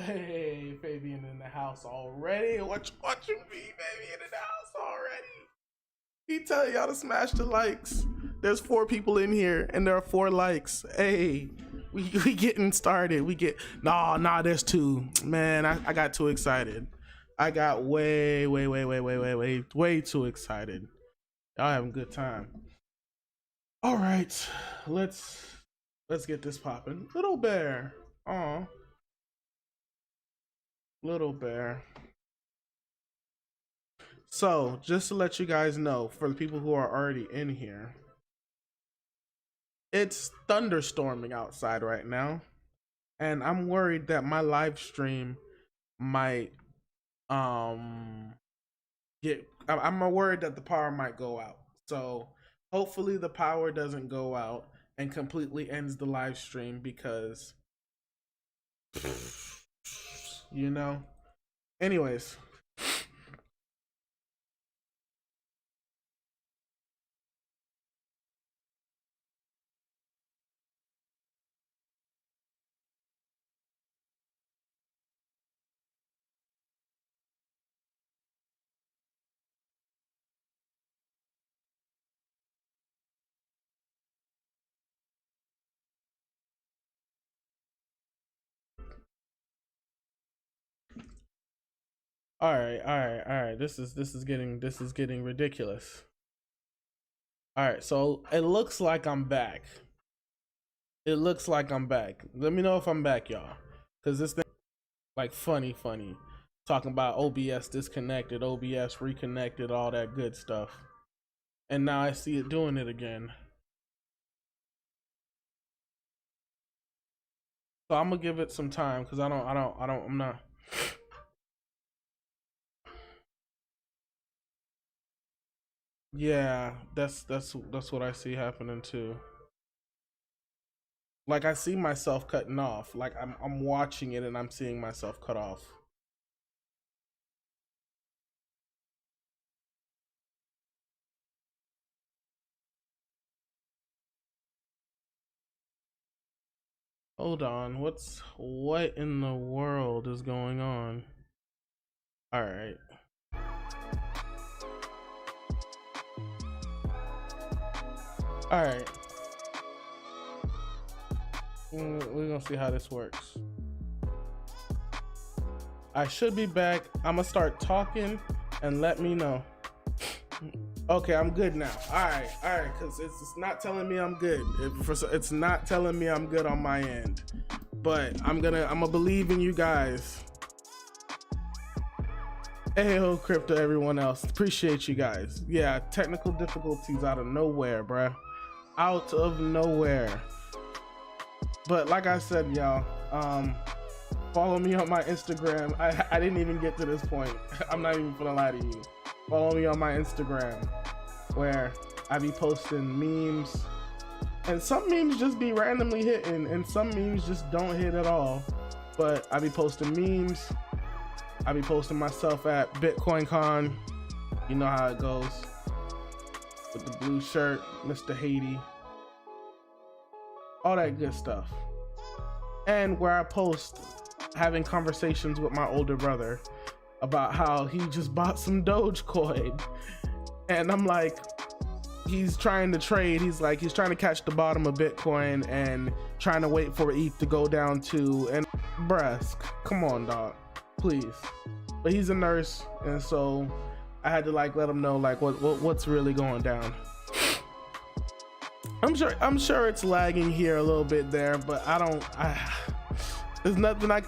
Hey, Fabian in the house already. What you watching me, Fabian in the house already? He tell y'all to smash the likes. There's 4 people in here, and there are 4 likes. Hey, we getting started. Nah. There's 2. Man, I got too excited. I got way too excited. Y'all having a good time. All right, let's get this popping. Little bear. Aw. Little bear. So, just to let you guys know, for the people who are already in here, it's thunderstorming outside right now, and I'm worried that my live stream might get. I'm worried that the power might go out. So, hopefully, the power doesn't go out and completely ends the live stream because, you know. Anyways. All right. This is getting ridiculous. All right, so it looks like I'm back. Let me know if I'm back, y'all, because this thing like funny. Talking about OBS disconnected, OBS reconnected, all that good stuff, and now I see it doing it again. So I'm gonna give it some time because I'm not. Yeah, that's what I see happening too. Like I see myself cutting off. Like I'm watching it and I'm seeing myself cut off. Hold on, what in the world is going on? All right. All right. We're gonna see how this works. I should be back. I'm gonna start talking and let me know. Okay, I'm good now. All right, because it's not telling me I'm good. It's not telling me I'm good on my end, but I'm gonna believe in you guys. Hey, crypto, everyone else. Appreciate you guys. Yeah, technical difficulties out of nowhere, bruh. Out of nowhere. But like I said, y'all, follow me on my Instagram. I didn't even get to this point. I'm not even gonna lie to you. Follow me on my Instagram, where I be posting memes, and some memes just be randomly hitting, and some memes just don't hit at all. But I be posting memes. I be posting myself at Bitcoin Con. You know how it goes. With the blue shirt, Mr. Haiti. All that good stuff. And where I post having conversations with my older brother about how he just bought some Dogecoin. And I'm like, he's trying to trade. He's trying to catch the bottom of Bitcoin and trying to wait for ETH to go down to, and bruh, come on, dog, please. But he's a nurse, and so I had to let him know what's really going down. I'm sure it's lagging here a little bit there, but there's nothing I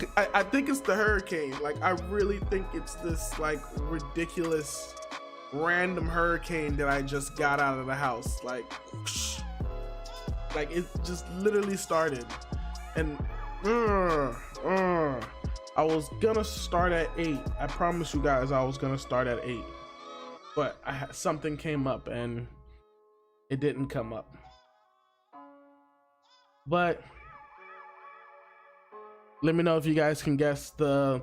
think it's the hurricane. Like, I really think it's this ridiculous random hurricane that I just got out of the house. Like it just literally started. And I was gonna start at 8. I promise you guys I was gonna start at 8. But something came up and it didn't come up. But let me know if you guys can guess the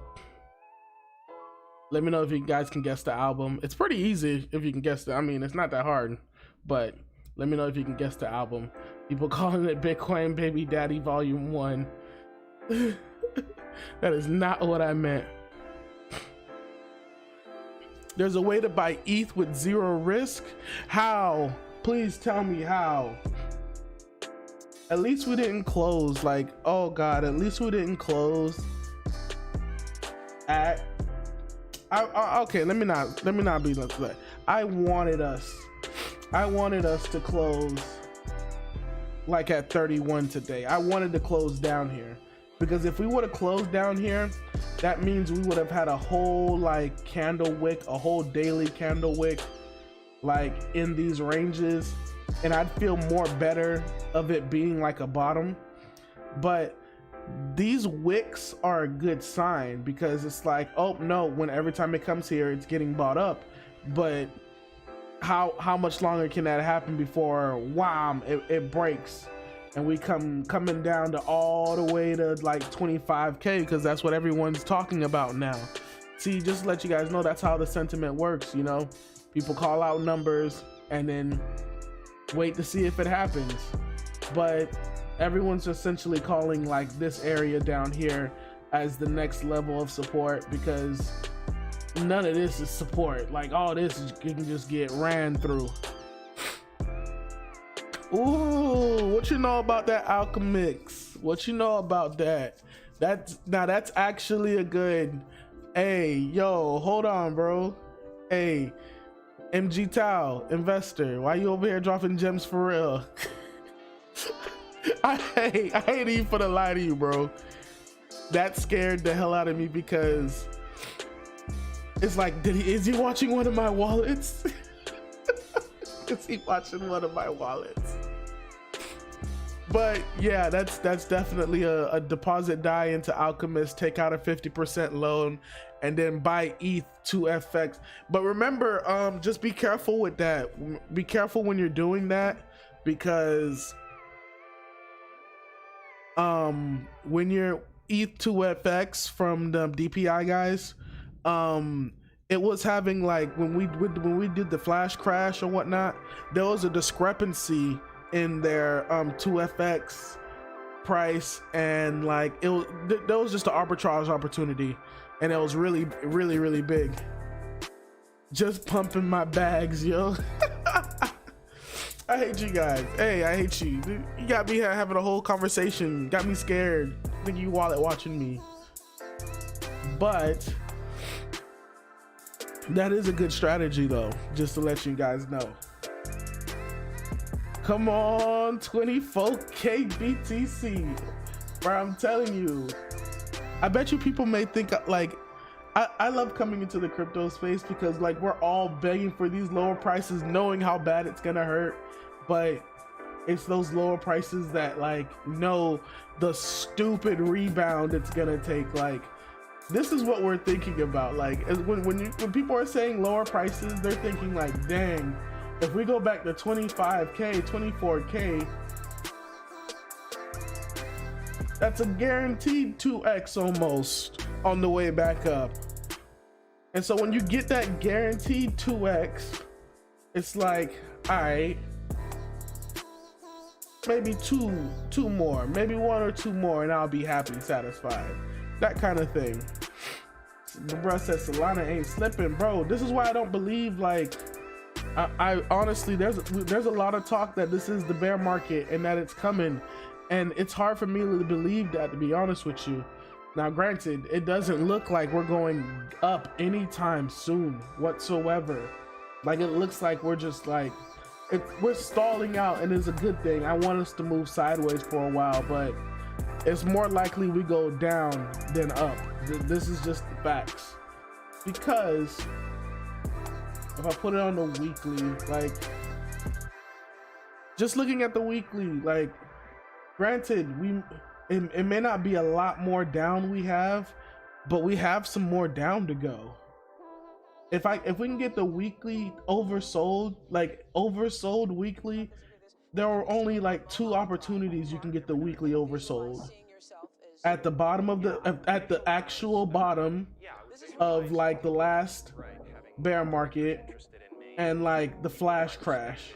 album. It's pretty easy if you can guess I mean, it's not that hard, but let me know if you can guess the album. People calling it Bitcoin Baby Daddy Volume 1. That is not what I meant. There's a way to buy ETH with zero risk. How? Please tell me how. At least we didn't close, like, oh God, at least we didn't close at, okay, let me not be like that. I wanted us to close like at 31 today. I wanted to close down here, because if we would have closed down here, that means we would have had a whole like candle wick, a whole daily candle wick, like in these ranges, and I'd feel more better of it being like a bottom. But these wicks are a good sign, because it's like, oh no, when every time it comes here, it's getting bought up. But how much longer can that happen before wham, it breaks and we coming down to all the way to like 25K, because that's what everyone's talking about now. See, just to let you guys know, that's how the sentiment works, you know. People call out numbers and then wait to see if it happens. But everyone's essentially calling like this area down here as the next level of support, because none of this is support. Like all this can just get ran through. Ooh, what you know about that Alchemix? What you know about that? That's actually a good. Hey, yo, hold on, bro. Hey, MG Tao, investor, why you over here dropping gems for real? I hate even for the lie to you, bro. That scared the hell out of me, because it's like, is he watching one of my wallets? Is he watching one of my wallets? But yeah, that's definitely a deposit die into Alchemist, take out a 50% loan, and then buy ETH to FX. But remember, just be careful with that. Be careful when you're doing that, because when you're ETH to FX from the DPI guys, it was having like, when we did the flash crash or whatnot, there was a discrepancy in their 2FX price, and like there was just an arbitrage opportunity, and it was really big. Just pumping my bags, yo. I hate you guys. Hey, I hate you. You got me here having a whole conversation, got me scared, think you wallet watching me. But that is a good strategy though, just to let you guys know. Come on, 24K BTC, bro. I'm telling you, I bet you people may think like, I love coming into the crypto space, because like we're all begging for these lower prices, knowing how bad it's gonna hurt. But it's those lower prices that like know the stupid rebound it's gonna take. Like, this is what we're thinking about. Like when people are saying lower prices, they're thinking like, dang, if we go back to 25K, 24K, that's a guaranteed 2x almost on the way back up. And so when you get that guaranteed 2x, it's like, all right, maybe two more, maybe one or two more, and I'll be happy, satisfied. That kind of thing. The bro says Solana ain't slipping, bro. This is why I don't believe, like, I honestly, there's a lot of talk that this is the bear market and that it's coming, and it's hard for me to believe that, to be honest with you. Now granted, it doesn't look like we're going up anytime soon whatsoever. Like, it looks like we're just like, we're stalling out, and it's a good thing. I want us to move sideways for a while, but it's more likely we go down than up. This is just the facts. Because if I put it on the weekly, like, just looking at the weekly, like, granted, it may not be a lot more down we have, but we have some more down to go. If we can get the weekly oversold, like oversold weekly, there are only like 2 opportunities you can get the weekly oversold. At the bottom of at the actual bottom of like the last bear market, and like the flash crash.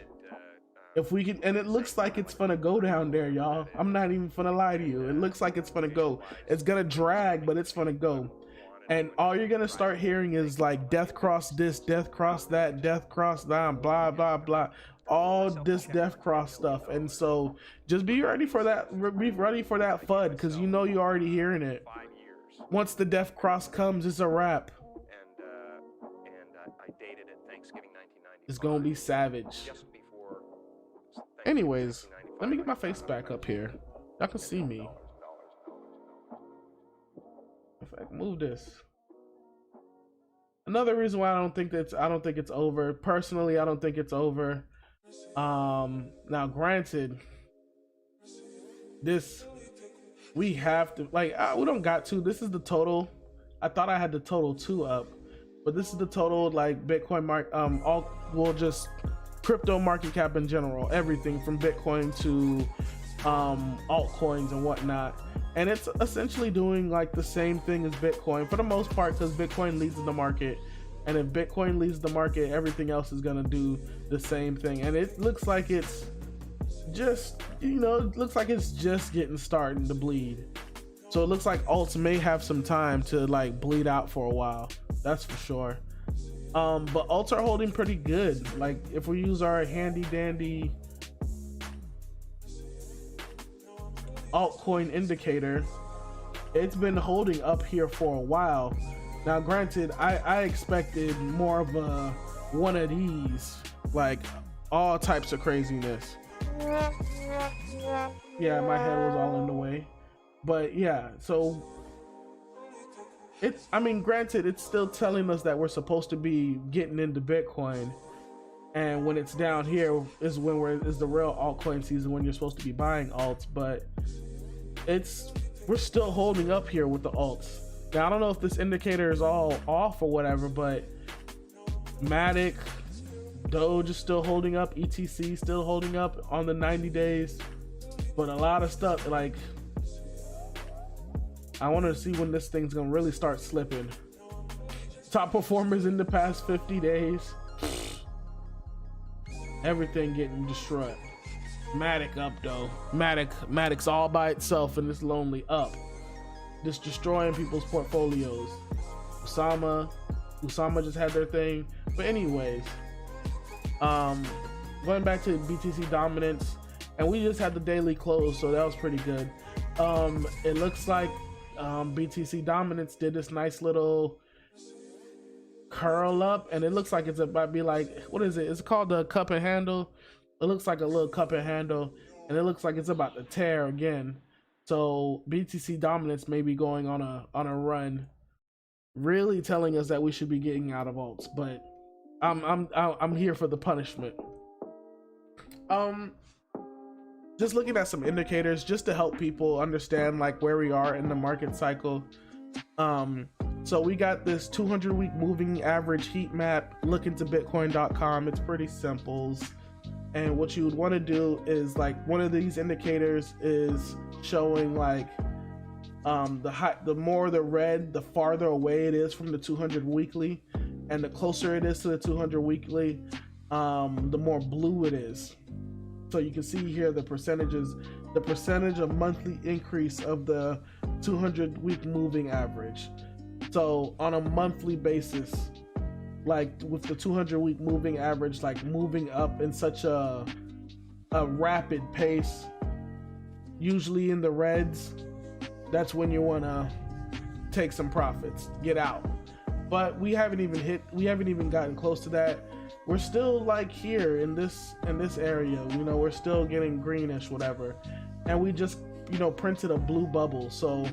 If we can, and it looks like it's gonna go down there, y'all. I'm not even gonna lie to you. It looks like it's gonna go. It's gonna drag, but it's gonna go. And all you're gonna start hearing is like death cross this, death cross that, death cross that, blah blah blah, all this death cross stuff. And so just be ready for that. Be ready for that FUD, because you know you're already hearing it. Once the death cross comes, it's a wrap. It's gonna be savage. Anyways, let me get my face back up here. Y'all can see me. If I can move this. Another reason why I don't think it's over. Personally, I don't think it's over. Now granted, this we have to we don't got to. This is the total. I thought I had the total 2 up, but this is the total like Bitcoin just crypto market cap in general, everything from Bitcoin to altcoins and whatnot, and it's essentially doing like the same thing as Bitcoin for the most part, because Bitcoin leads the market, and if Bitcoin leads the market, everything else is gonna do the same thing. And it looks like it's just, it looks like it's just starting to bleed. So it looks like alts may have some time to like bleed out for a while, that's for sure. But alts are holding pretty good. Like if we use our handy dandy altcoin indicator, it's been holding up here for a while. Now granted, I expected more of a one of these, like all types of craziness. Yeah, my head was all in the way. But yeah, so granted, it's still telling us that we're supposed to be getting into Bitcoin, and when it's down here is when is the real altcoin season, when you're supposed to be buying alts. But we're still holding up here with the alts. Now I don't know if this indicator is all off or whatever, but Matic, Doge is still holding up, ETC still holding up on the 90 days, but a lot of stuff like I want to see when this thing's gonna really start slipping. Top performers in the past 50 days, everything getting destroyed. Matic up though. Matic's all by itself and it's lonely up, just destroying people's portfolios. Usama just had their thing. But anyways, going back to BTC dominance, and we just had the daily close, so that was pretty good. It looks like BTC dominance did this nice little curl up, and it looks like it's about to be like, what is it? It's called the cup and handle. It looks like a little cup and handle, and it looks like it's about to tear again. So BTC dominance may be going on a run, really telling us that we should be getting out of alts. But I'm here for the punishment. Just looking at some indicators just to help people understand like where we are in the market cycle. So we got this 200-week moving average heat map. Look into bitcoin.com. It's pretty simple. And what you would want to do is like one of these indicators is showing like the more the red, the farther away it is from the 200 weekly, and the closer it is to the 200 weekly, the more blue it is. So you can see here the percentages, the percentage of monthly increase of the 200-week moving average. So on a monthly basis, like with the 200-week moving average, like moving up in such a rapid pace, usually in the reds, that's when you want to take some profits, get out. But we haven't even gotten close to that. We're still like here in this area, we're still getting greenish, whatever. And we just, printed a blue bubble. So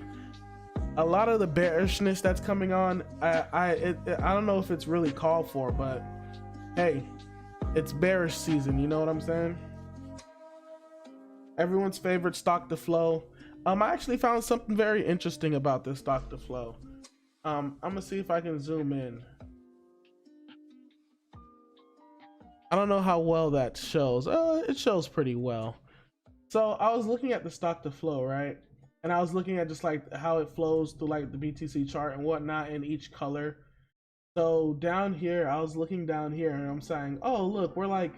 a lot of the bearishness that's coming on, I don't know if it's really called for, but hey, it's bearish season, you know what I'm saying? Everyone's favorite stock to flow. I actually found something very interesting about this stock to flow. I'm gonna see if I can zoom in. I don't know how well that shows. It shows pretty well. So I was looking at the stock to flow, right? And I was looking at just like how it flows through like the BTC chart and whatnot in each color. So down here, I was looking down here and I'm saying, oh, look, we're like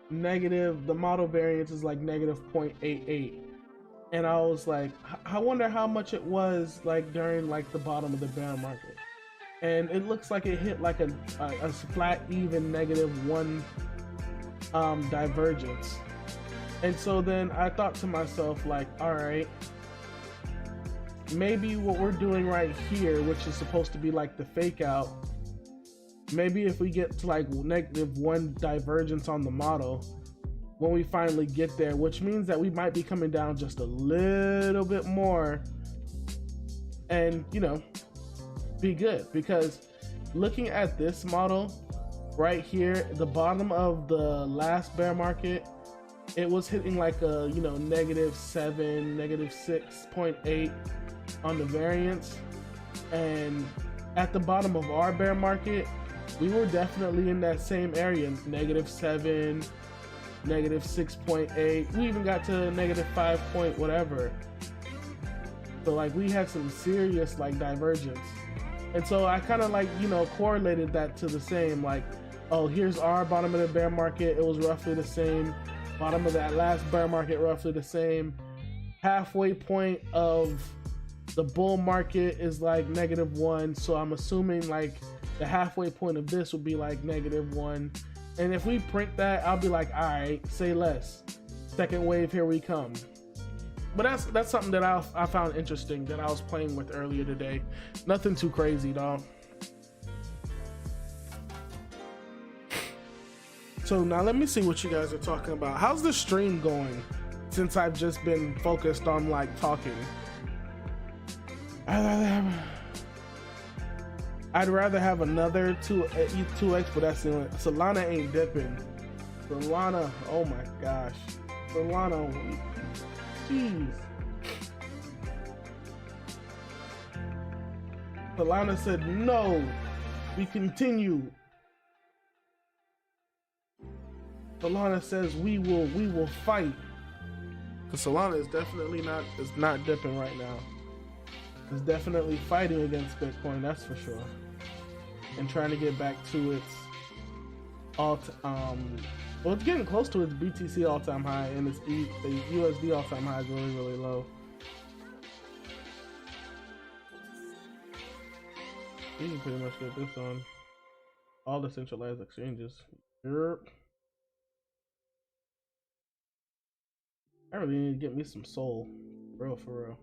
negative, the model variance is like negative 0.88. And I was like, I wonder how much it was like during like the bottom of the bear market. And it looks like it hit like a flat even -1 divergence. And so then I thought to myself, like, all right, maybe what we're doing right here, which is supposed to be like the fake out, maybe if we get to like -1 divergence on the model, when we finally get there, which means that we might be coming down just a little bit more and, you know, be good. Because looking at this model right here, the bottom of the last bear market, it was hitting like a, you know, -7, -6.8 on the variance. And at the bottom of our bear market, we were definitely in that same area, -7, -6.8. We even got to -5 point whatever. So like we had some serious like divergence. And so I kind of like, you know, correlated that to the same, like, oh, here's our bottom of the bear market. It was roughly the same. Bottom of that last bear market, roughly the same. Halfway point of the bull market is like -1. So I'm assuming like the halfway point of this would be like -1. And if we print that, I'll be like, all right, say less. Second wave, here we come. But that's something that I found interesting that I was playing with earlier today. Nothing too crazy, dog. So now let me see what you guys are talking about. How's the stream going since I've just been focused on like talking? I'd rather have another 2x, but that's the only. Solana ain't dipping. Solana, oh my gosh. Solana, jeez. Solana said no. We continue. Solana says we will fight. Cause Solana is definitely not dipping right now. It's definitely fighting against Bitcoin, that's for sure. And trying to get back to its well, it's getting close to its BTC all-time high, and its the USD all-time high is really, really low. You can pretty much get this on all the centralized exchanges. Yep. I really need to get me some soul, for real.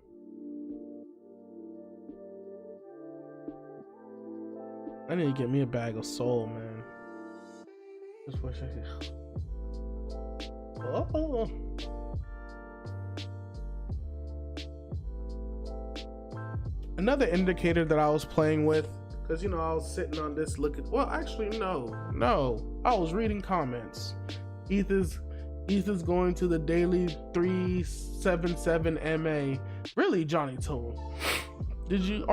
I need to get me a bag of soul, man. Just wish I could. Oh. Another indicator that I was playing with, because you know I was sitting on this looking. Well, actually, no. I was reading comments. ETH is going to the daily 377 MA. Really, Johnny Toon? Did you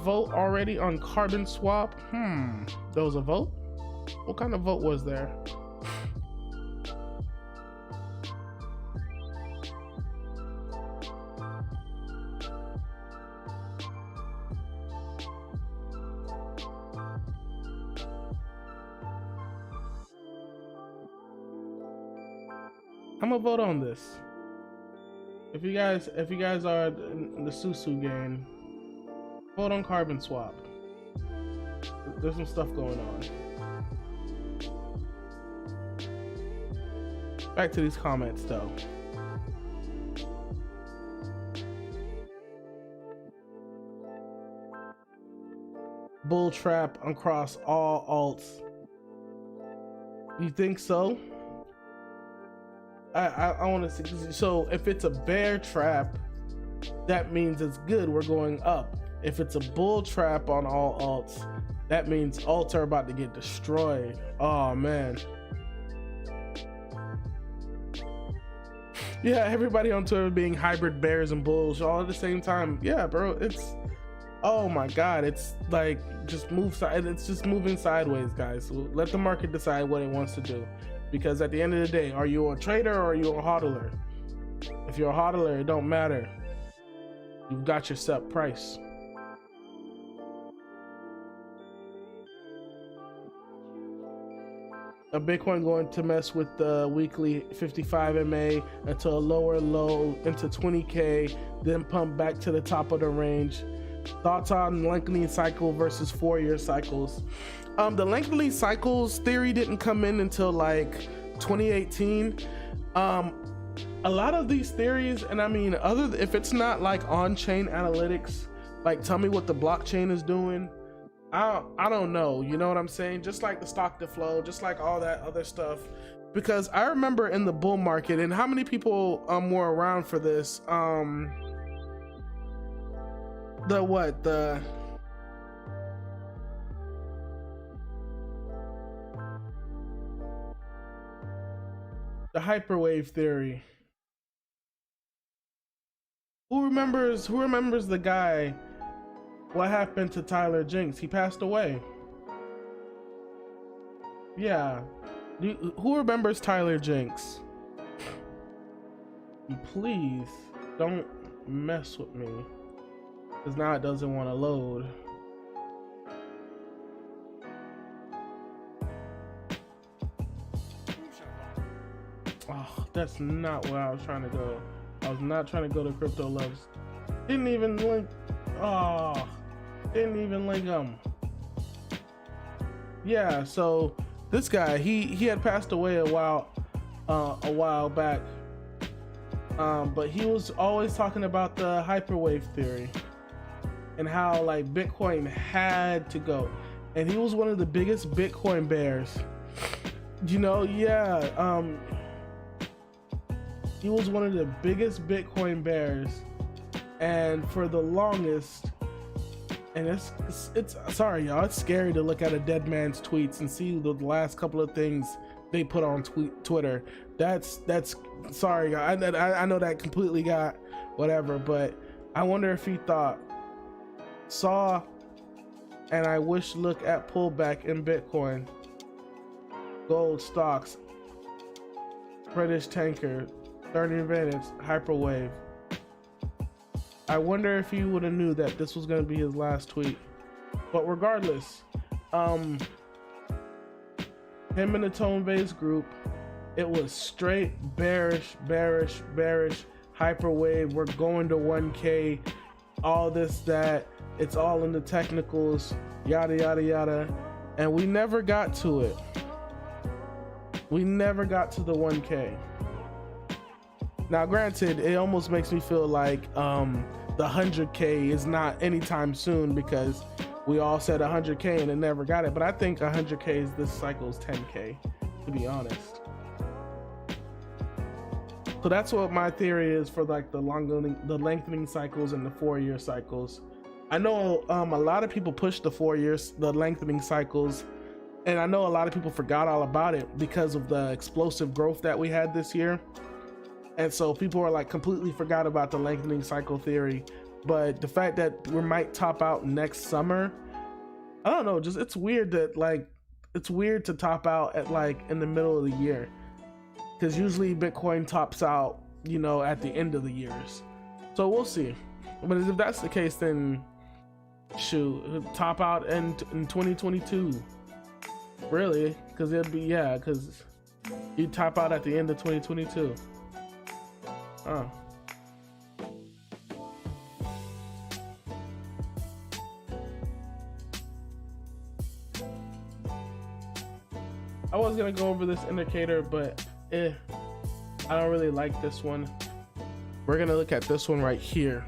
vote on Carbon Swap? There was a vote? What kind of vote was there? I'm gonna vote on this. If you guys are in the Susu game, vote on Carbon Swap. There's some stuff going on. Back to these comments though. Bull trap across all alts. You think so? I want to see. So if it's a bear trap, that means it's good. We're going up. If it's a bull trap on all alts, that means alts are about to get destroyed. Oh man. Yeah, everybody on Twitter being hybrid bears and bulls all at the same time. Yeah, bro, it's, oh my god, it's like it's just moving sideways, guys. So let the market decide what it wants to do. Because at the end of the day, are you a trader or are you a hodler? If you're a hodler, it don't matter. You've got your set price. a Bitcoin going to mess with the weekly 55 MA until a lower low into 20K, then pump back to the top of the range. Thoughts on lengthening cycle versus 4-year cycles? The lengthening cycles theory didn't come in until like 2018. A lot of these theories, and I mean, if it's not like on-chain analytics, like tell me what the blockchain is doing, I don't know, you know what I'm saying? Just like the stock to flow, just like all that other stuff. Because I remember in the bull market, and how many people were around for this? The hyperwave theory. Who remembers the guy? What happened to Tyler Jenks? He passed away. Yeah. Who remembers Tyler Jenks? Please don't mess with me, because now it doesn't want to load. Oh, that's not where I was trying to go. I was not trying to go to Crypto Loves. Didn't even link. Oh, didn't even link him. Yeah, so this guy, he had passed away a while back. But he was always talking about the hyperwave theory and how like Bitcoin had to go. And he was one of the biggest Bitcoin bears. You know, yeah. He was one of the biggest Bitcoin bears, and for the longest, and it's sorry y'all, it's scary to look at a dead man's tweets and see the last couple of things they put on Twitter. That's sorry, I know that completely got whatever, but I wonder if he saw and I wish look at pullback in Bitcoin, gold stocks, British tanker, 30 minutes, hyperwave. I wonder if he would have knew that this was going to be his last tweet. But regardless, him and the Tone Base group, it was straight bearish, hyperwave. We're going to 1K, all this, that. It's all in the technicals, yada, yada, yada. And we never got to it. We never got to the 1K. Now, granted, it almost makes me feel like the 100K is not anytime soon, because we all said 100K and it never got it. But I think 100K is this cycle's 10K, to be honest. So that's what my theory is for like the lengthening cycles and the 4-year cycles. I know a lot of people push the 4 years, the lengthening cycles, and I know a lot of people forgot all about it because of the explosive growth that we had this year. And so people are like completely forgot about the lengthening cycle theory. But the fact that we might top out next summer, I don't know, just it's weird to top out at like in the middle of the year, because usually Bitcoin tops out, you know, at the end of the years. So we'll see. But if that's the case, then shoot, top out in 2022, really, because it'd be, yeah, because you top out at the end of 2022. Oh. I was gonna go over this indicator, but I don't really like this one. We're gonna look at this one right here.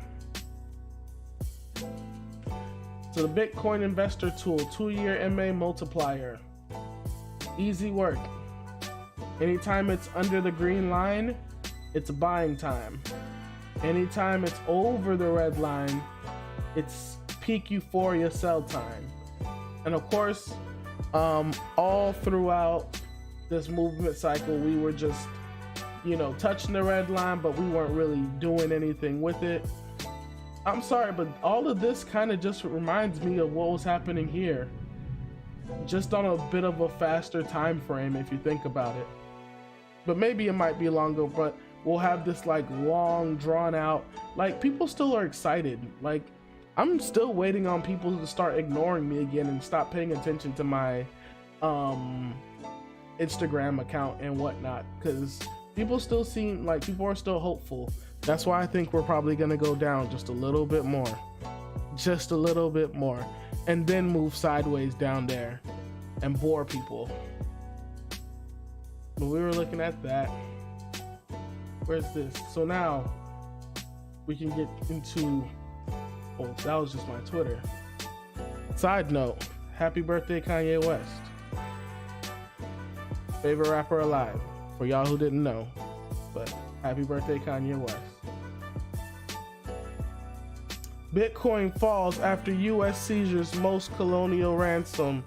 So the Bitcoin Investor Tool, 2-year MA multiplier. Easy work. Anytime it's under the green line, it's buying time. Anytime it's over the red line, it's peak euphoria sell time. And of course, all throughout this movement cycle, we were just, you know, touching the red line, but we weren't really doing anything with it. I'm sorry, but all of this kind of just reminds me of what was happening here, just on a bit of a faster time frame if you think about it. But maybe it might be longer, but we'll have this like long drawn out, like people still are excited. Like I'm still waiting on people to start ignoring me again and stop paying attention to my Instagram account and whatnot, because people still seem like people are still hopeful. That's why I think we're probably gonna go down just a little bit more, and then move sideways down there and bore people. But we were looking at that. Where's this? So now we can get into, oh, that was just my Twitter. Side note, happy birthday Kanye West. Favorite rapper alive, for y'all who didn't know, but happy birthday Kanye West. Bitcoin falls after US seizures most of colonial ransom.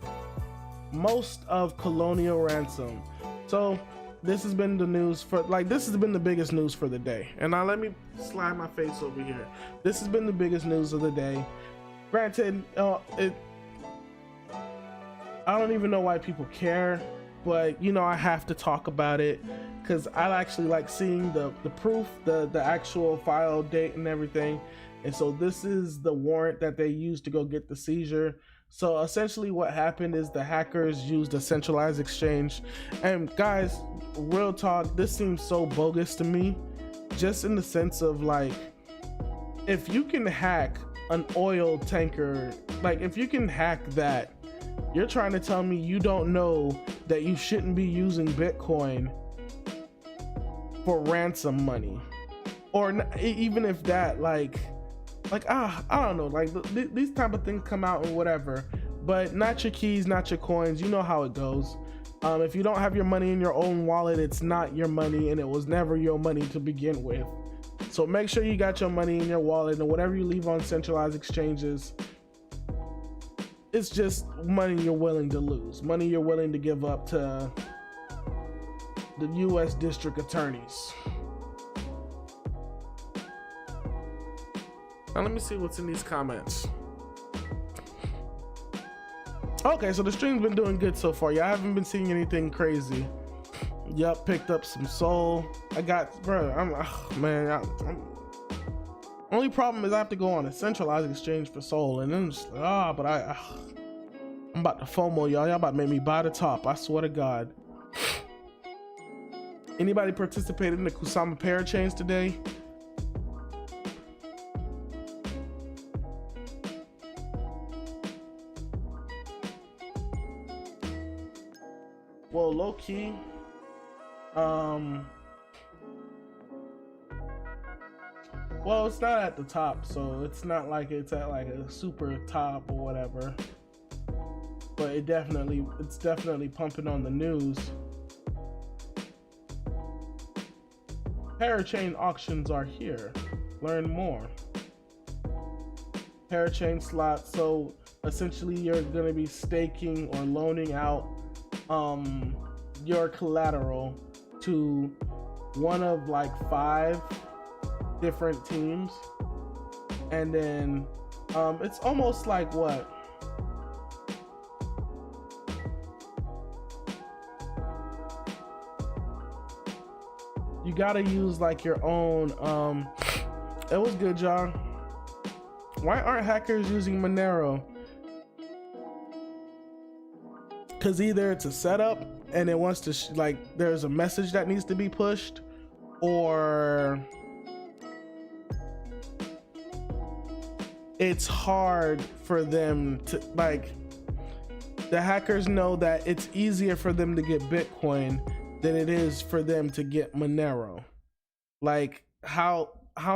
So this has been the news for, like, this has been the biggest news for the day. And now let me slide my face over here. This has been the biggest news of the day. Granted, I don't even know why people care, but you know, I have to talk about it because I actually like seeing the proof, the actual file date and everything. And so this is the warrant that they used to go get the seizure. So essentially what happened is the hackers used a centralized exchange. And guys, real talk, this seems so bogus to me, just in the sense of, like, if you can hack an oil tanker, like if you can hack that, you're trying to tell me you don't know that you shouldn't be using Bitcoin for ransom money, or even if that, I don't know, like these type of things come out and whatever, but not your keys, not your coins. You know how it goes. If you don't have your money in your own wallet, it's not your money, and it was never your money to begin with. So make sure you got your money in your wallet, and whatever you leave on centralized exchanges, it's just money you're willing to lose, money you're willing to give up to the US district attorneys. Now let me see what's in these comments. Okay, so the stream's been doing good so far. Yeah, I haven't been seeing anything crazy. Yup, picked up some soul. I got, bro, only problem is I have to go on a centralized exchange for soul, and then I'm just like, but I'm about to FOMO, y'all. Y'all about to make me buy the top, I swear to God. Anybody participated in the Kusama parachains today? Well, low key, well, it's not at the top, so it's not like it's at like a super top or whatever, but it's definitely pumping on the news. Parachain auctions are here. Learn more. Parachain slots. So essentially, you're going to be staking or loaning out your collateral to one of like 5 different teams, and then it's almost like what? You gotta use like your own. It was good, y'all. Why aren't hackers using Monero? Because either it's a setup and it wants to like there's a message that needs to be pushed, or it's hard for them to, like, the hackers know that it's easier for them to get Bitcoin than it is for them to get Monero. Like how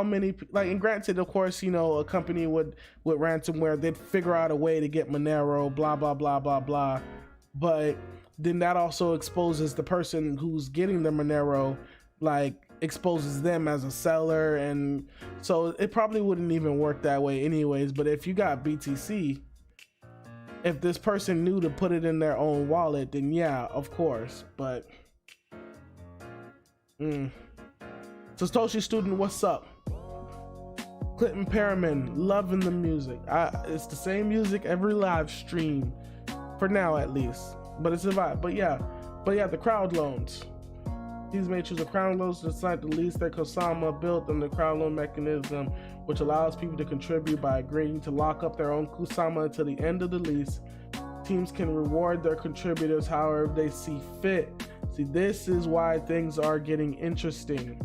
many, like, and granted, of course, you know, a company with ransomware, they'd figure out a way to get Monero, blah blah blah blah blah, but then that also exposes the person who's getting the Monero, like exposes them as a seller, and so it probably wouldn't even work that way anyways. But if you got BTC, if this person knew to put it in their own wallet, then yeah, of course. But Satoshi Student, what's up? Clinton Perriman, loving the music. It's the same music every live stream, for now at least, but it's a vibe. But yeah, the crowd loans. These may choose a crowd loans to decide to lease their Kusama built on the crowd loan mechanism, which allows people to contribute by agreeing to lock up their own Kusama until the end of the lease. teams can reward their contributors however they see fit. See, this is why things are getting interesting.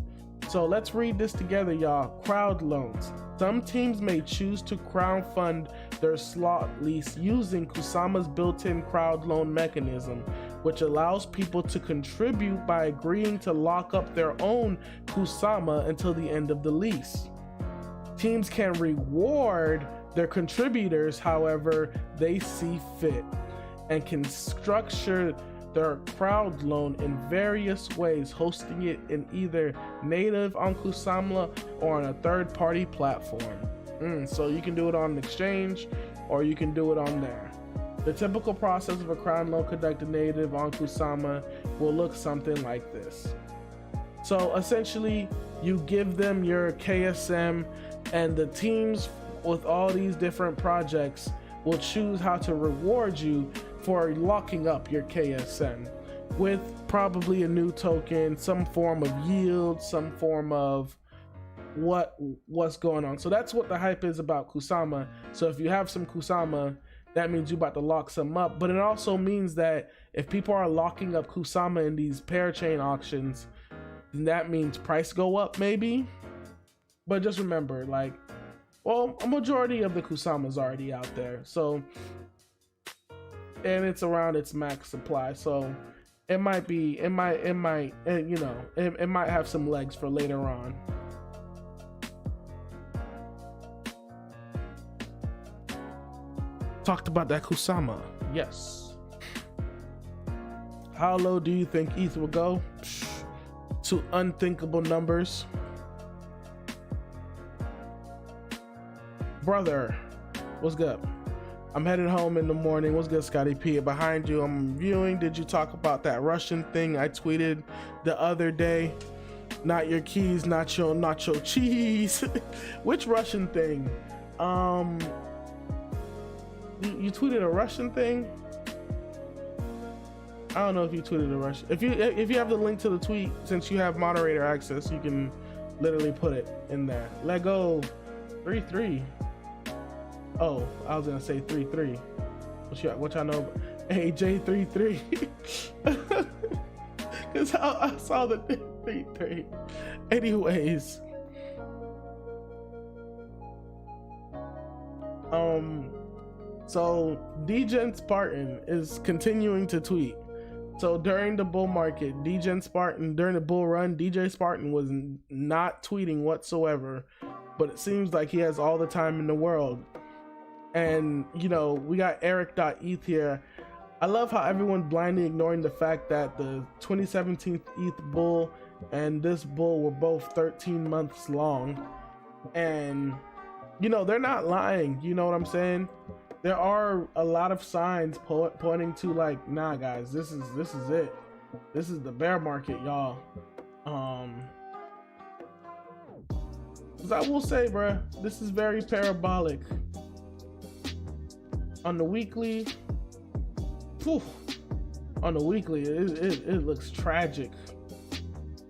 So let's read this together, y'all. Crowd loans. Some teams may choose to crowdfund their slot lease using Kusama's built-in crowd loan mechanism, which allows people to contribute by agreeing to lock up their own Kusama until the end of the lease. Teams can reward their contributors however they see fit, and can structure their crowd loan in various ways, hosting it in either native on Kusama or on a third-party platform. So you can do it on an exchange or you can do it on there. The typical process of a crowd loan conducted native on Kusama will look something like this. So essentially, you give them your KSM, and the teams with all these different projects will choose how to reward you for locking up your KSM with probably a new token, some form of yield, some form of what's going on. So that's what the hype is about Kusama. So if you have some Kusama, that means you're about to lock some up. But it also means that if people are locking up Kusama in these parachain auctions, then that means price go up maybe. But just remember, like, well, a majority of the Kusama is already out there. So, and it's around its max supply. So it might have some legs for later on. Talked about that Kusama. Yes. How low do you think ETH will go? To unthinkable numbers. Brother, what's good? I'm headed home in the morning. What's good, Scotty P? Behind you, I'm viewing. Did you talk about that Russian thing I tweeted the other day? Not your keys, not your nacho cheese. Which Russian thing? You tweeted a Russian thing? I don't know if you tweeted a Russian. If you have the link to the tweet, since you have moderator access, you can literally put it in there. Let go 3-3. Oh, I was gonna say 3-3. What y'all know? Hey, J33. Cause I saw the 3-3. Anyways, so Degen Spartan is continuing to tweet. So during the bull market, during the bull run, DJ Spartan was not tweeting whatsoever, but it seems like he has all the time in the world. And you know, we got Eric.eth here. I love how everyone's blindly ignoring the fact that the 2017 ETH bull and this bull were both 13 months long. And you know, they're not lying, you know what I'm saying? There are a lot of signs pointing to like, nah guys, this is it. This is the bear market, y'all. Cause I will say, bruh, this is very parabolic. On the weekly, it looks tragic.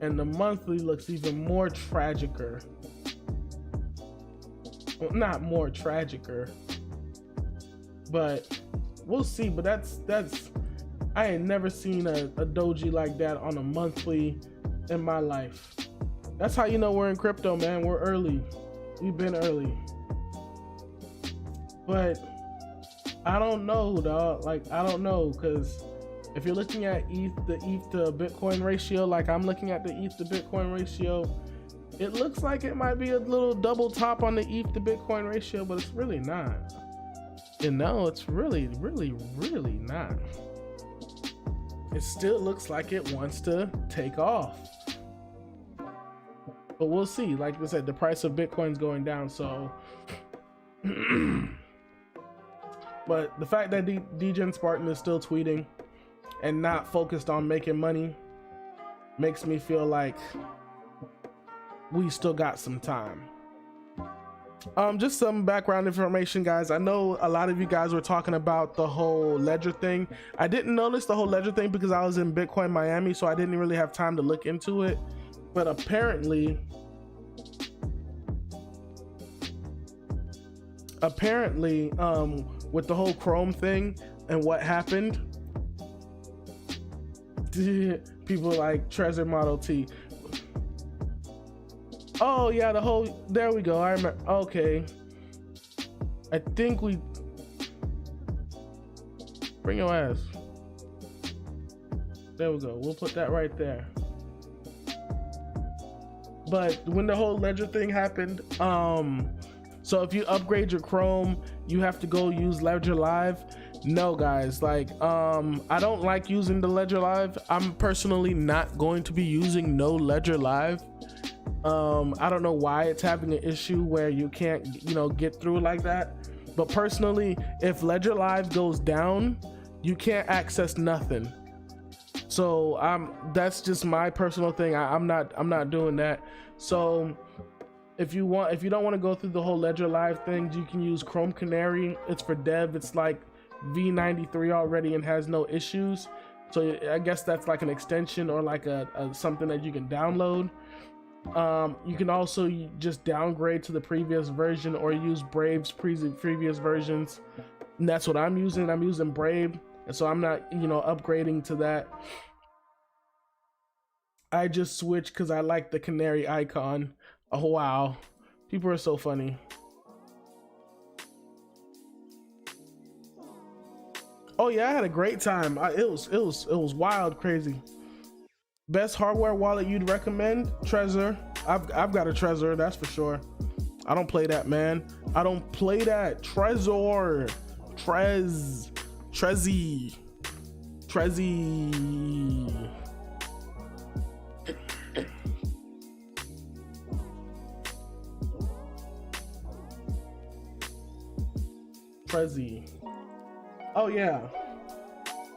And the monthly looks even more tragicer. Well, not more tragicer, but we'll see. But that's I ain't never seen a doji like that on a monthly in my life. That's how you know we're in crypto, man. We're early. We've been early. But I don't know, dog. Like, I don't know, because if you're looking at the ETH to Bitcoin ratio, like I'm looking at the ETH to Bitcoin ratio, it looks like it might be a little double top on the ETH to Bitcoin ratio, but it's really not. You know, it's really, really, really not. It still looks like it wants to take off. But we'll see. Like I said, the price of Bitcoin's going down, so... But the fact that Degen Spartan is still tweeting and not focused on making money makes me feel like we still got some time. Just some background information, guys. I know a lot of you guys were talking about the whole ledger thing. I didn't notice the whole ledger thing because I was in Bitcoin Miami, so I didn't really have time to look into it. But apparently, with the whole Chrome thing and what happened. People like Trezor Model T. Oh yeah, the whole, there we go. I remember. Okay, I think we bring your ass. There we go. We'll put that right there. But when the whole Ledger thing happened, so if you upgrade your Chrome, you have to go use Ledger Live. No guys, like I don't like using the Ledger Live. I'm personally not going to be using no Ledger Live. I don't know why it's having an issue where you can't, you know, get through like that. But personally, if Ledger Live goes down, you can't access nothing. So that's just my personal thing. I'm not doing that. So if you don't want to go through the whole Ledger Live thing, you can use Chrome Canary. It's for dev. It's like V93 already and has no issues. So I guess that's like an extension or like a something that you can download. You can also just downgrade to the previous version or use Brave's previous versions. And that's what I'm using. I'm using Brave. And so I'm not, you know, upgrading to that. I just switched because I like the canary icon. Oh wow, people are so funny. Oh yeah, I had a great time. It was wild, crazy. Best hardware wallet you'd recommend? Trezor. I've got a Trezor, that's for sure. I don't play that, man. I don't play that. Trezor. Trezzy. Trezzy. Oh yeah.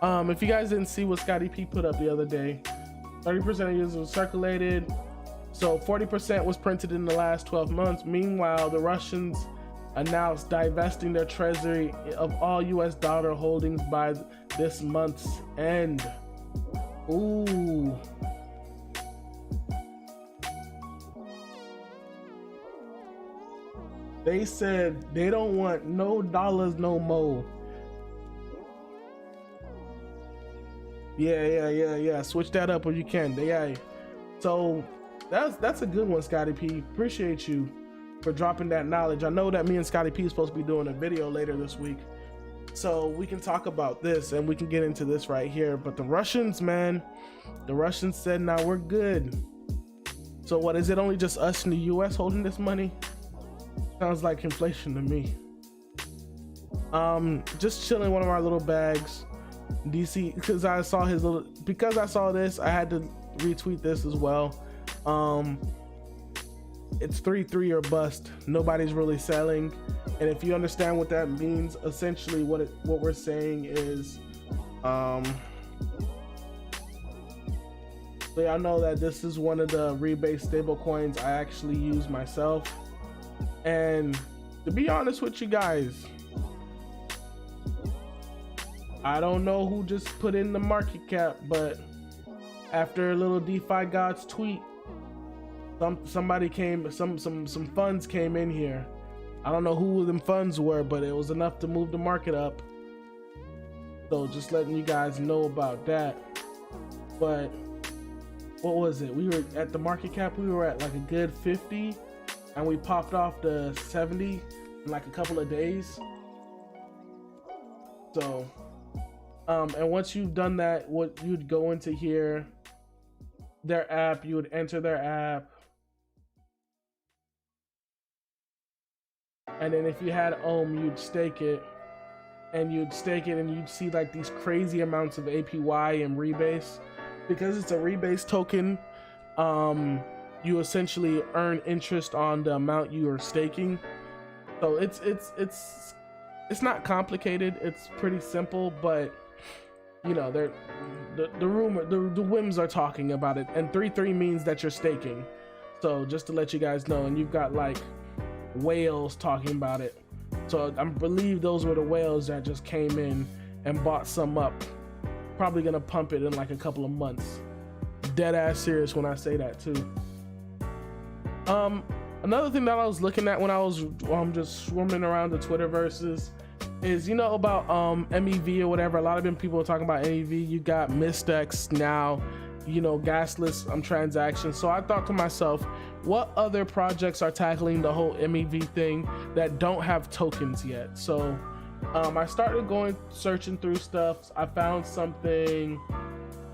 If you guys didn't see what Scotty P put up the other day, 30% of users was circulated. So 40% was printed in the last 12 months. Meanwhile, the Russians announced divesting their treasury of all US dollar holdings by this month's end. Ooh. They said they don't want no dollars no more. Yeah. Switch that up when you can. Yeah. So that's a good one, Scotty P. Appreciate you for dropping that knowledge. I know that me and Scotty P is supposed to be doing a video later this week, so we can talk about this and we can get into this right here. But the Russians, man, the Russians said, "Now we're good." So what is it? Only just us in the U.S. holding this money? Sounds like inflation to me. Just chilling one of our little bags. DC, because I saw his little, because I saw this, I had to retweet this as well. It's 3-3 or bust. Nobody's really selling, and if you understand what that means, essentially what we're saying is, so y'all know that this is one of the rebase stable coins I actually use myself. And to be honest with you guys, I don't know who just put in the market cap, but after a little DeFi God's tweet, somebody came, some funds came in here. I don't know who them funds were, but it was enough to move the market up. So just letting you guys know about that. But what was it? We were at the market cap, we were at like a good 50, and we popped off to 70 in like a couple of days. So and once you've done that, what you'd go into here, their app, you would enter their app, and then if you had you'd stake it, and you'd see like these crazy amounts of APY and rebase. Because it's a rebase token, you essentially earn interest on the amount you are staking. So it's not complicated, it's pretty simple, but you know, the whims are talking about it, and 3-3 means that you're staking. So just to let you guys know, and you've got like whales talking about it. So I believe those were the whales that just came in and bought some up. Probably gonna pump it in like a couple of months. Dead ass serious when I say that too. Another thing that I was looking at when I was just swimming around the Twitterverses is, you know, about MEV or whatever. A lot of people are talking about MEV. You got Mystex now, you know, gasless transactions. So I thought to myself, what other projects are tackling the whole MEV thing that don't have tokens yet? So I started searching through stuff. I found something.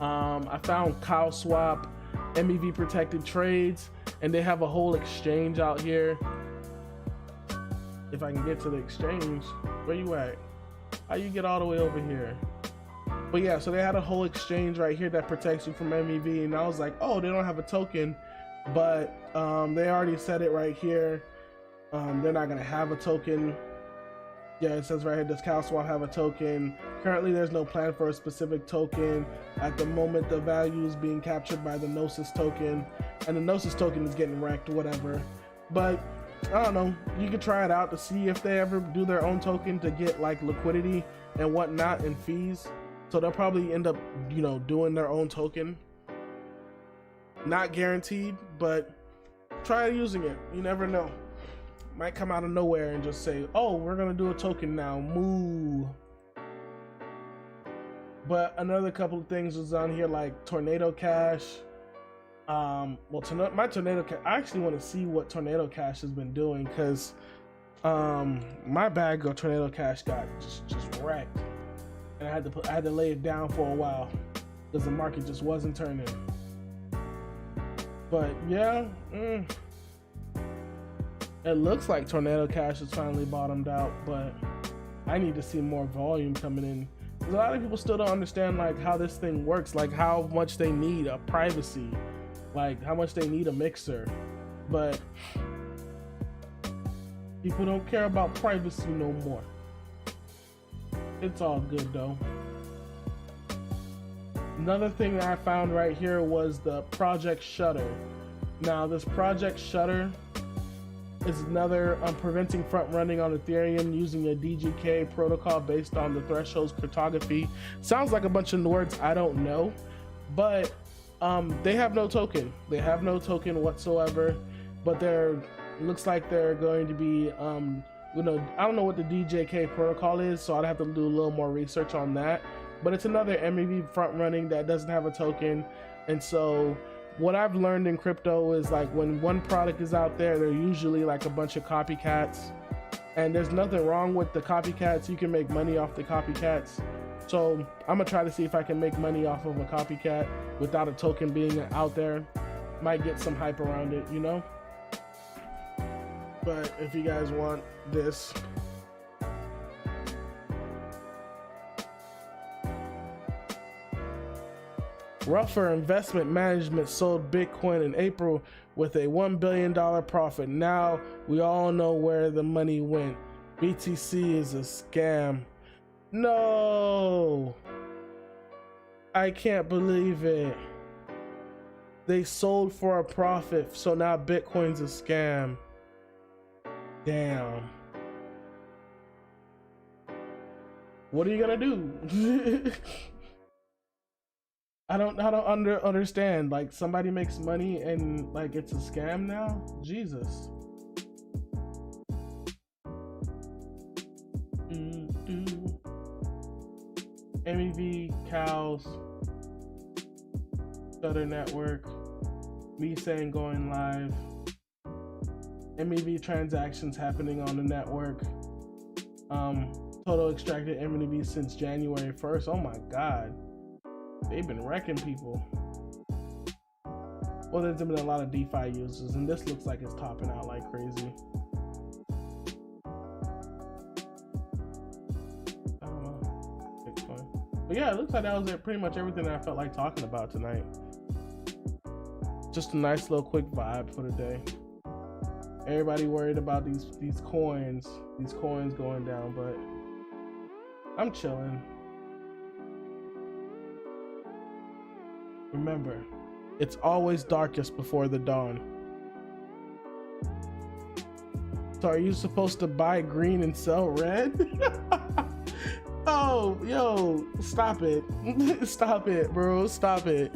I found Cow Swap, MEV protected trades, and they have a whole exchange out here. If I can get to the exchange, where you at? How you get all the way over here? But yeah, so they had a whole exchange right here that protects you from MEV, and I was like, oh, they don't have a token, but they already said it right here. They're not gonna have a token. Yeah, it says right here, does CowSwap have a token? Currently, there's no plan for a specific token. At the moment, the value is being captured by the Gnosis token, and the Gnosis token is getting wrecked, whatever. But I don't know, you could try it out to see if they ever do their own token to get like liquidity and whatnot and fees. So they'll probably end up, you know, doing their own token. Not guaranteed, but try using it. You never know. Might come out of nowhere and just say, oh, we're gonna do a token now, moo. But another couple of things was on here, like Tornado Cash. My Tornado Cash, I actually want to see what Tornado Cash has been doing, because my bag of Tornado Cash got just wrecked, and I had to lay it down for a while because the market just wasn't turning. But yeah, it looks like Tornado Cash is finally bottomed out, but I need to see more volume coming in. A lot of people still don't understand like how this thing works, like how much they need a privacy, like how much they need a mixer. But people don't care about privacy no more. It's all good though. Another thing that I found right here was the Project Shutter. Now this Project Shutter is another preventing front running on Ethereum using a DGK protocol based on the thresholds cryptography. Sounds like a bunch of words I don't know, but they have no token. They have no token whatsoever, but looks like they're going to be, you know, I don't know what the DJK protocol is, so I'd have to do a little more research on that. But it's another MEV front running that doesn't have a token, and so what I've learned in crypto is like when one product is out there, they're usually like a bunch of copycats, and there's nothing wrong with the copycats. You can make money off the copycats. So I'm gonna try to see if I can make money off of a copycat without a token being out there. Might get some hype around it, you know? But if you guys want this, Rougher Investment Management sold Bitcoin in April with a $1 billion profit. Now we all know where the money went. BTC is a scam. No, I can't believe it. They sold for a profit, so now Bitcoin's a scam. Damn. What are you gonna do? I don't understand. Like, somebody makes money and like it's a scam now? Jesus. MEV, cows, Shutter Network, me saying going live, MEV transactions happening on the network, total extracted MEV since January 1st. Oh my God. They've been wrecking people. Well, there's been a lot of DeFi users, and this looks like it's topping out like crazy. I don't know. Bitcoin. But yeah, it looks like that was pretty much everything that I felt like talking about tonight. Just a nice little quick vibe for the day. Everybody worried about these coins going down, but I'm chilling. Remember, it's always darkest before the dawn. So are you supposed to buy green and sell red? Oh, yo, stop it. Stop it, bro. Stop it.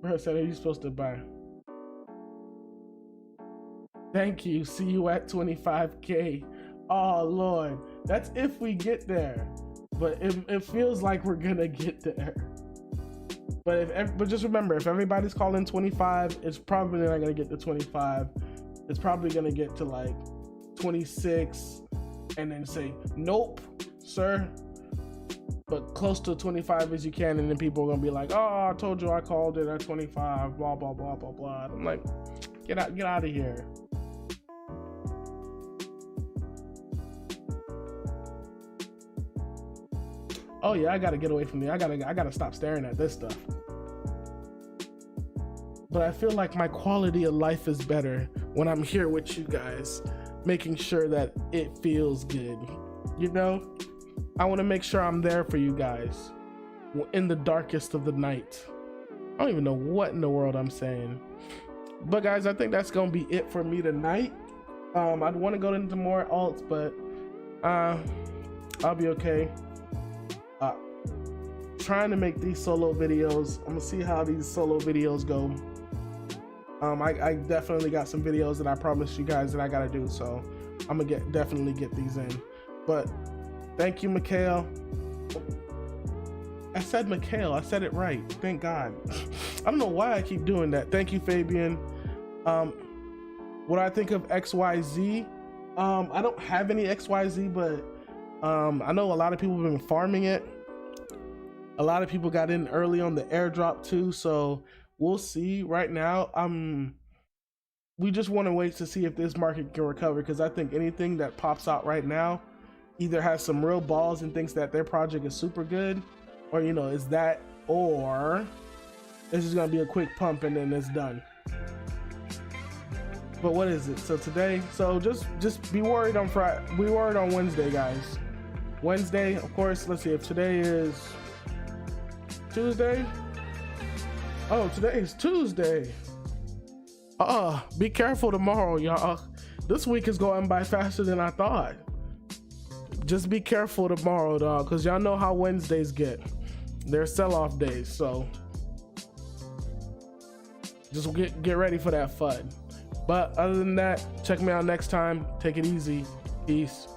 Bro said, are you supposed to buy? Thank you. See you at 25K. Oh Lord, that's if we get there. But it feels like we're gonna get there. But just remember, if everybody's calling 25, it's probably not gonna get to 25. It's probably gonna get to like 26, and then say, nope, sir. But close to 25 as you can, and then people are gonna be like, oh, I told you I called it at 25, blah blah blah blah blah. I'm like, get out of here. Oh yeah, I gotta get away from me. I gotta stop staring at this stuff. But I feel like my quality of life is better when I'm here with you guys, making sure that it feels good. You know, I want to make sure I'm there for you guys in the darkest of the night. I don't even know what in the world I'm saying. But guys, I think that's gonna be it for me tonight. I'd want to go into more alts, but I'll be okay. Trying to make these solo videos. I'm gonna see how these solo videos go. I definitely got some videos that I promised you guys that I gotta do, so I'm gonna definitely get these in. But thank you, Mikhail. I said Mikhail, I said it right, thank God. I don't know why I keep doing that. Thank you, Fabian. What I think of XYZ, I don't have any XYZ, but I know a lot of people have been farming it. A lot of people got in early on the airdrop too, so we'll see. Right now, we just want to wait to see if this market can recover, because I think anything that pops out right now either has some real balls and thinks that their project is super good, or you know, is that, or this is gonna be a quick pump and then it's done. But what is it? So today, so just be worried on Friday. Be worried on Wednesday, guys. Wednesday, of course. Let's see if today is Tuesday. Oh, today is Tuesday. Be careful tomorrow, y'all. This week is going by faster than I thought. Just be careful tomorrow, dog, because y'all know how Wednesdays get. They're sell-off days, so just get ready for that FUD. But other than that, check me out next time. Take it easy. Peace.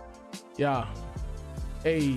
Yeah. Hey.